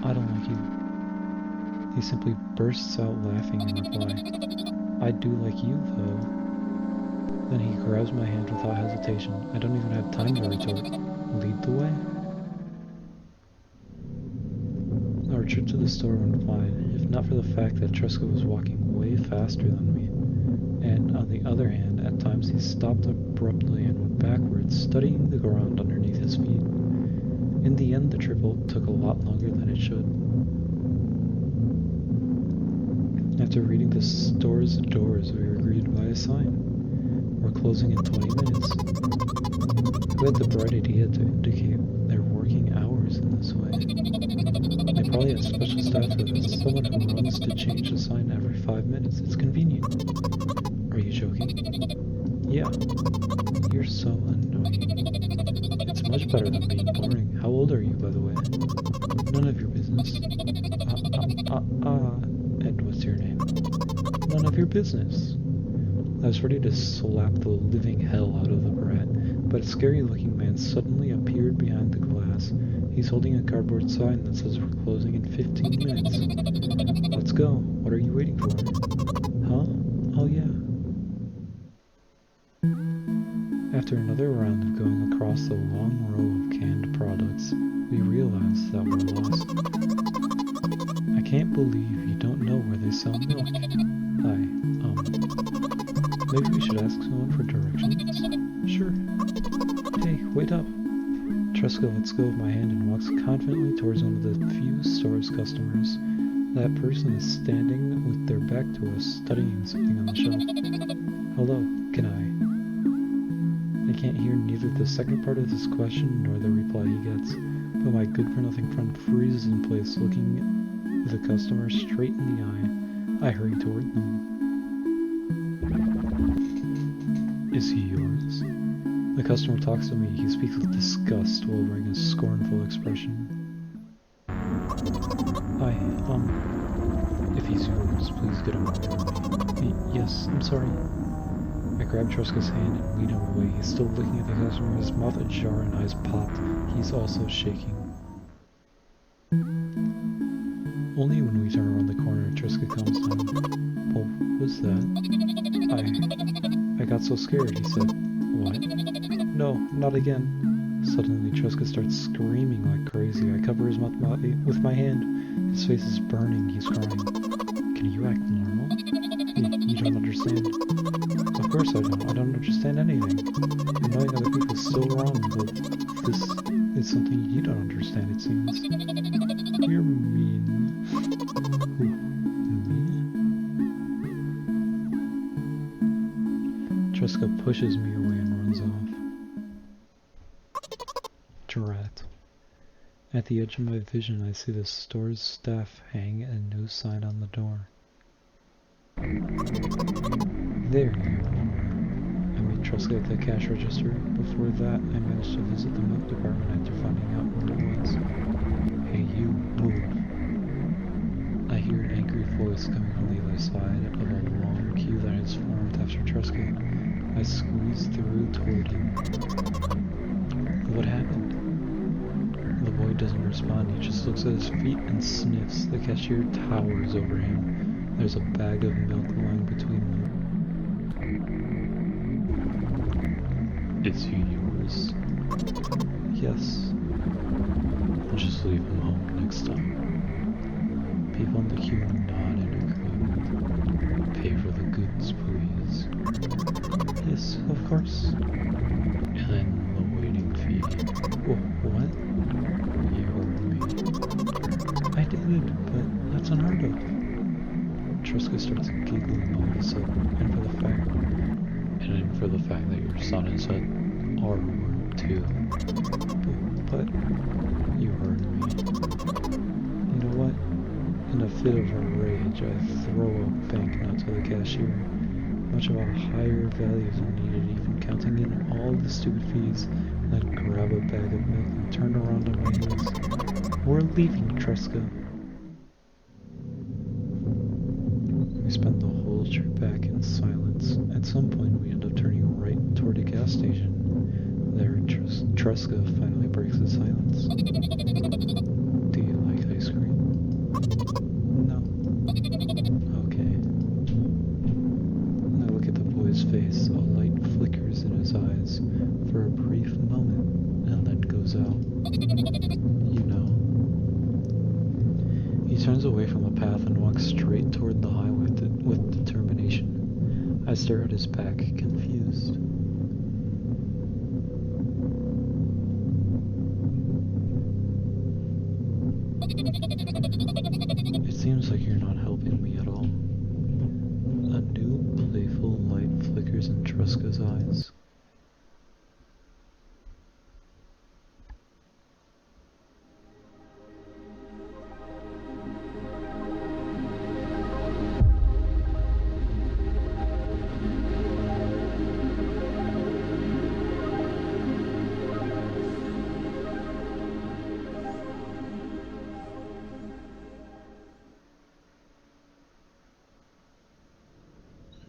I don't like you. He simply bursts out laughing in reply. I do like you, though. Then he grabs my hand without hesitation. I don't even have time to retort. Lead the way? Our trip to the store went fine, if not for the fact that Tresca was walking way faster than me. And on the other hand, at times he stopped abruptly and went backwards, studying the ground underneath his feet. In the end, the trip took a lot longer than it should. After reading the store's doors, we were greeted by a sign. We're closing in 20 minutes. Who had the bright idea to indicate their working hours in this way? They probably have special staff for this, someone who runs to change the sign every 5 minutes. It's convenient. Are you joking? Yeah. You're so annoying. It's much better than being boring. How old are you, by the way? None of your business. And what's your name? None of your business. I was ready to slap the living hell out of the brat, but a scary-looking man suddenly appeared behind the glass. He's holding a cardboard sign that says we're closing in 15 minutes. Let's go. What are you waiting for? Huh? Oh yeah. After another round of going across the long row of canned products, we realize that we're lost. I can't believe you don't know where they sell milk. Maybe we should ask someone for directions? Sure. Hey, wait up. Tresca lets go of my hand and walks confidently towards one of the few store's customers. That person is standing with their back to us, studying something on the shelf. Hello, can I can't hear neither the second part of this question nor the reply he gets, but my good-for-nothing friend freezes in place, looking the customer straight in the eye. I hurry toward them. Is he yours? The customer talks to me. He speaks with disgust while wearing a scornful expression. Hi, if he's yours, please get him away from me. Yes, I'm sorry. I grab Tresca's hand and lead him away. He's still looking at the customer, his mouth ajar and eyes popped. He's also shaking. Only when we turn around the corner, Tresca calms down. Well, what was that? I got so scared, he said. What? No, not again. Suddenly, Tresca starts screaming like crazy. I cover his mouth with my hand. His face is burning. He's crying. Can you act normal? You don't understand. Of course I don't. I don't understand anything. Annoying other people is still wrong, but this is something you don't understand, it seems. You're mean. Who? Me? Tresca pushes me away and runs off. Drat. At the edge of my vision, I see the store's staff hang a new sign on the door. There you are. I meet Tresca at the cash register. Before that, I managed to visit the milk department after finding out what it was. Hey, you, move. I hear an angry voice coming from the other side of a long queue that has formed after Tresca. I squeeze through toward him. What happened? The boy doesn't respond. He just looks at his feet and sniffs. The cashier towers over him. There's a bag of milk lying between them. Is he yours? Yes. I'll just leave him home next time. People in the queue nod in agreement. Pay for the goods, please. Yes, of course. And then the waiting fee. What? You heard me. I did, but that's unheard of. Tresca starts giggling all of a sudden, and for the fact that your son has said R word too. But you heard me. You know what? In a fit of rage, I throw a banknote to the cashier. Much of a higher value is needed, even counting in all the stupid fees, then grab a bag of milk and turn around on my heels. We're leaving, Tresca. We spend the whole trip back in silence. At some point, we end up turning right toward a gas station. There, Tresca finally breaks the silence. Do you like ice cream? No. Okay. I look at the boy's face. A light flickers in his eyes for a brief moment and then goes out. You know. He turns away from the path and walks straight toward the highway with determination. I stare at his back, confused. It seems like you're not helping me at all. A new playful light flickers in Tresca's eyes.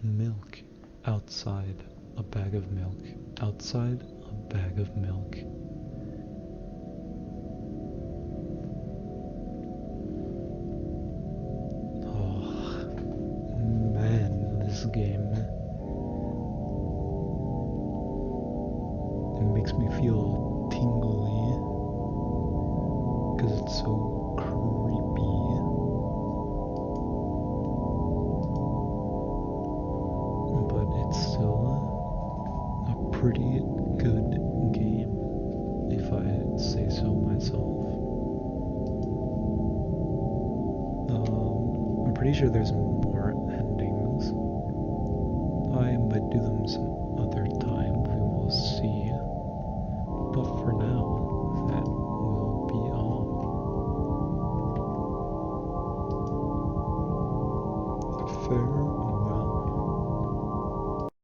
Milk. Outside, a bag of milk. Outside, a bag of milk. Oh, man, this game. It makes me feel tingly. Because it's so creepy. But it's pretty good game, if I say so myself. I'm pretty sure there's